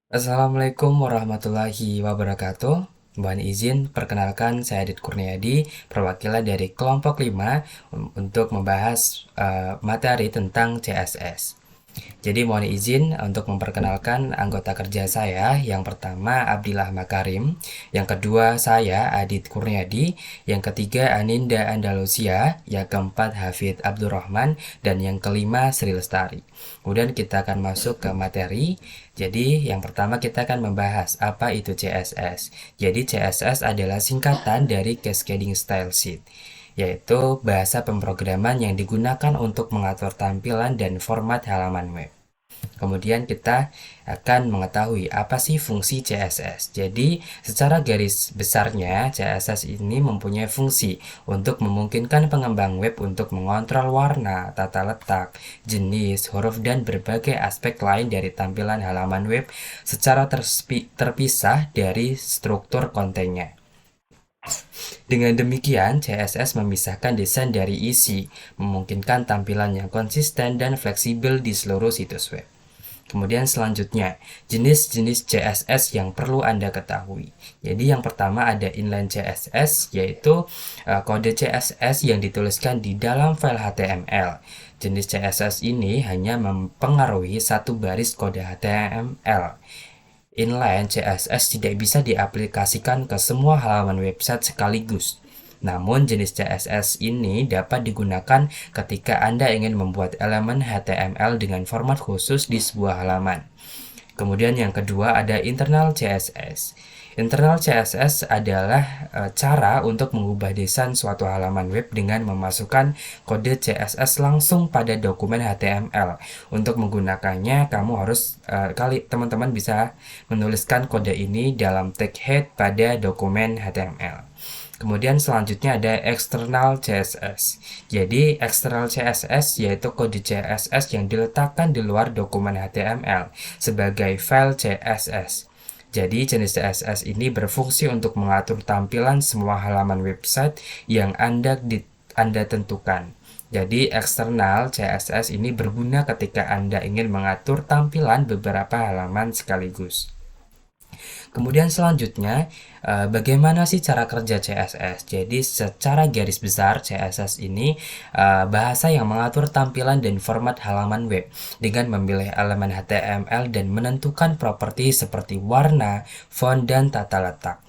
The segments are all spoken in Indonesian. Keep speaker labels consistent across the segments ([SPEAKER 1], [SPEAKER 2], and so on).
[SPEAKER 1] Assalamualaikum warahmatullahi wabarakatuh. Mohon izin, perkenalkan saya Adit Kurniadi, perwakilan dari kelompok 5 untuk membahas materi tentang CSS. Jadi mohon izin untuk memperkenalkan anggota kerja saya. Yang pertama Abdillah Makarim, yang kedua saya Adit Kurniadi, yang ketiga Aninda Andalusia, yang keempat Hafid Abdurrahman, dan yang kelima Sri Lestari. Kemudian kita akan masuk ke materi. Jadi yang pertama kita akan membahas apa itu CSS. Jadi CSS adalah singkatan dari Cascading Style Sheet, yaitu bahasa pemrograman yang digunakan untuk mengatur tampilan dan format halaman web. Kemudian kita akan mengetahui apa sih fungsi CSS. Jadi, secara garis besarnya, CSS ini mempunyai fungsi untuk memungkinkan pengembang web untuk mengontrol warna, tata letak, jenis, huruf, dan berbagai aspek lain dari tampilan halaman web secara terpisah dari struktur kontennya. Dengan demikian, CSS memisahkan desain dari isi, memungkinkan tampilan yang konsisten dan fleksibel di seluruh situs web. Kemudian selanjutnya, jenis-jenis CSS yang perlu Anda ketahui. Jadi yang pertama ada inline CSS, yaitu kode CSS yang dituliskan di dalam file HTML. Jenis CSS ini hanya mempengaruhi satu baris kode HTML. Inline CSS tidak bisa diaplikasikan ke semua halaman website sekaligus. Namun jenis CSS ini dapat digunakan ketika Anda ingin membuat elemen HTML dengan format khusus di sebuah halaman. Kemudian yang kedua ada internal CSS. Internal CSS adalah cara untuk mengubah desain suatu halaman web dengan memasukkan kode CSS langsung pada dokumen HTML. Untuk menggunakannya, kamu harus teman-teman bisa menuliskan kode ini dalam tag head pada dokumen HTML. Kemudian selanjutnya ada external CSS. Jadi external CSS yaitu kode CSS yang diletakkan di luar dokumen HTML sebagai file CSS. Jadi jenis CSS ini berfungsi untuk mengatur tampilan semua halaman website yang Anda tentukan. Jadi eksternal CSS ini berguna ketika Anda ingin mengatur tampilan beberapa halaman sekaligus. Kemudian selanjutnya, bagaimana sih cara kerja CSS? Jadi secara garis besar CSS ini bahasa yang mengatur tampilan dan format halaman web dengan memilih elemen HTML dan menentukan properti seperti warna, font, dan tata letak.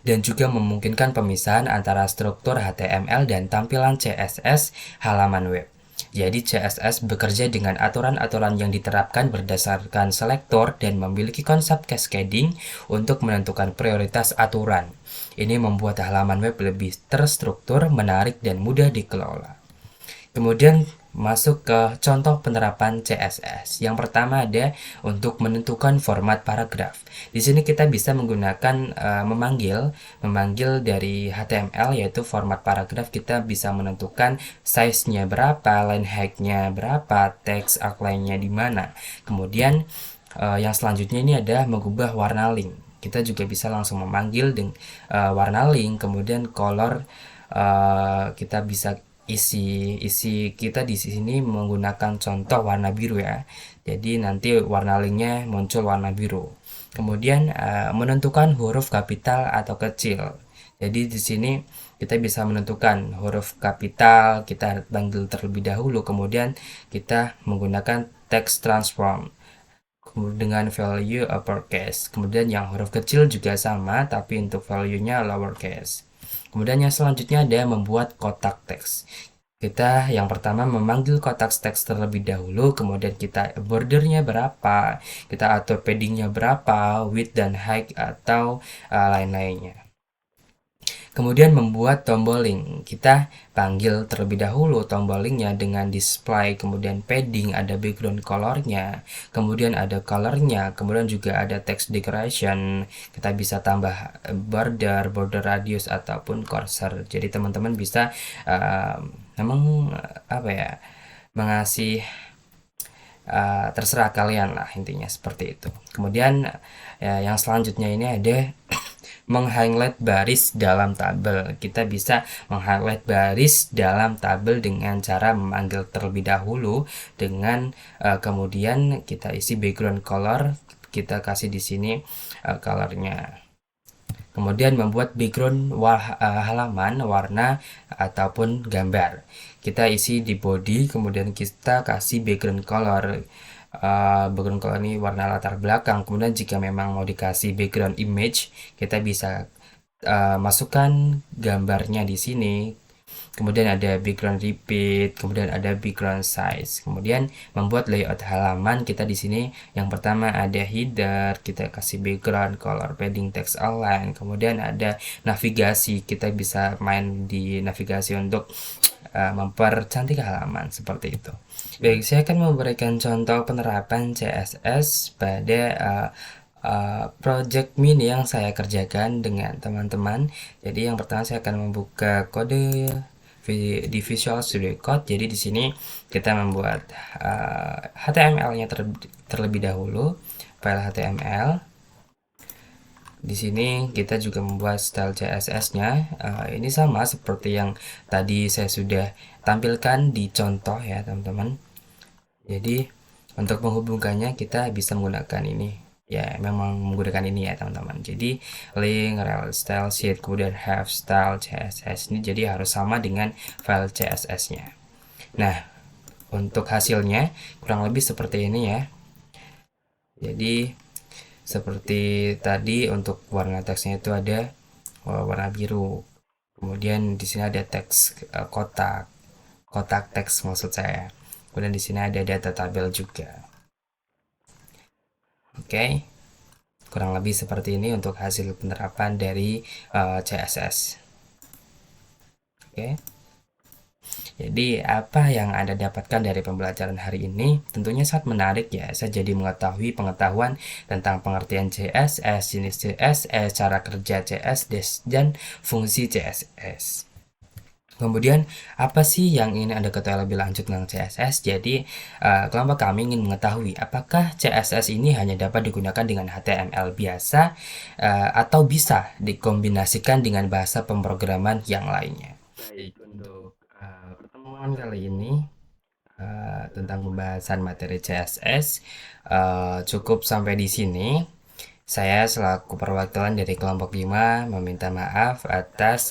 [SPEAKER 1] Dan juga memungkinkan pemisahan antara struktur HTML dan tampilan CSS halaman web. Jadi CSS bekerja dengan aturan-aturan yang diterapkan berdasarkan selektor dan memiliki konsep cascading untuk menentukan prioritas aturan. Ini membuat halaman web lebih terstruktur, menarik, dan mudah dikelola. Kemudian masuk ke contoh penerapan CSS. Yang pertama ada untuk menentukan format paragraf. Di sini kita bisa menggunakan memanggil dari HTML, yaitu format paragraf. Kita bisa menentukan size-nya berapa, line height-nya berapa, text outline-nya di mana. Kemudian yang selanjutnya ini ada mengubah warna link. Kita juga bisa langsung memanggil dengan warna link, kemudian color. Kita bisa isi kita di sini menggunakan contoh warna biru ya. Jadi nanti warna linknya muncul warna biru. Kemudian menentukan huruf kapital atau kecil. Jadi di sini kita bisa menentukan huruf kapital, kita panggil terlebih dahulu, kemudian kita menggunakan text transform dengan value uppercase. Kemudian yang huruf kecil juga sama, tapi untuk value-nya lowercase. Kemudian yang selanjutnya ada membuat kotak teks. Kita yang pertama memanggil kotak teks terlebih dahulu, kemudian kita bordernya berapa, kita atur paddingnya berapa, width dan height atau lain-lainnya. Kemudian membuat tombol link. Kita panggil terlebih dahulu tombol linknya dengan display, kemudian padding, ada background colornya, kemudian ada colornya, kemudian juga ada text decoration. Kita bisa tambah border radius ataupun cursor. Jadi teman-teman bisa memang apa ya, mengasih terserah kalian lah, intinya seperti itu. Kemudian yang selanjutnya ini ada meng-highlight baris dalam tabel. Kita bisa meng-highlight baris dalam tabel dengan cara memanggil terlebih dahulu dengan kemudian kita isi background color, kita kasih di sini colornya. Kemudian membuat background halaman, warna ataupun gambar. Kita isi di body, kemudian kita kasih background color. Background color ini warna latar belakang. Kemudian jika memang mau dikasih background image, kita bisa masukkan gambarnya di sini. Kemudian ada background repeat, kemudian ada background size. Kemudian membuat layout halaman kita di sini. Yang pertama ada header, kita kasih background, color, padding, text align. Kemudian ada navigasi, kita bisa main di navigasi untuk mempercantik halaman seperti itu. Baik, saya akan memberikan contoh penerapan CSS pada project mini yang saya kerjakan dengan teman-teman. Jadi yang pertama saya akan membuka kode di Visual Studio Code. Jadi di sini kita membuat HTML-nya terlebih dahulu, file HTML. Di sini kita juga membuat style CSS-nya. Ini sama seperti yang tadi saya sudah tampilkan di contoh ya teman-teman. Jadi untuk menghubungkannya kita bisa menggunakan ini. Ya, memang menggunakan ini ya teman-teman. Jadi link, rel style sheet, kemudian have style CSS ini jadi harus sama dengan file CSS-nya. Nah, untuk hasilnya kurang lebih seperti ini ya. Jadi seperti tadi untuk warna teksnya itu ada warna biru. Kemudian di sini ada teks kotak teks maksud saya. Kemudian di sini ada data tabel juga. Oke, kurang lebih seperti ini untuk hasil penerapan dari CSS. Oke, jadi apa yang Anda dapatkan dari pembelajaran hari ini? Tentunya sangat menarik ya. Saya jadi mengetahui pengetahuan tentang pengertian CSS, jenis CSS, cara kerja CSS, dan fungsi CSS. Kemudian apa sih yang ingin Anda ketahui lebih lanjut tentang CSS? Jadi kelompok kami ingin mengetahui apakah CSS ini hanya dapat digunakan dengan HTML biasa atau bisa dikombinasikan dengan bahasa pemrograman yang lainnya. Baik, untuk pertemuan kali ini tentang pembahasan materi CSS cukup sampai di sini. Saya selaku perwakilan dari kelompok 5 meminta maaf atas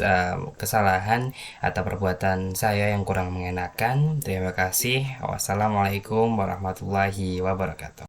[SPEAKER 1] kesalahan atau perbuatan saya yang kurang mengenakan. Terima kasih. Wassalamualaikum warahmatullahi wabarakatuh.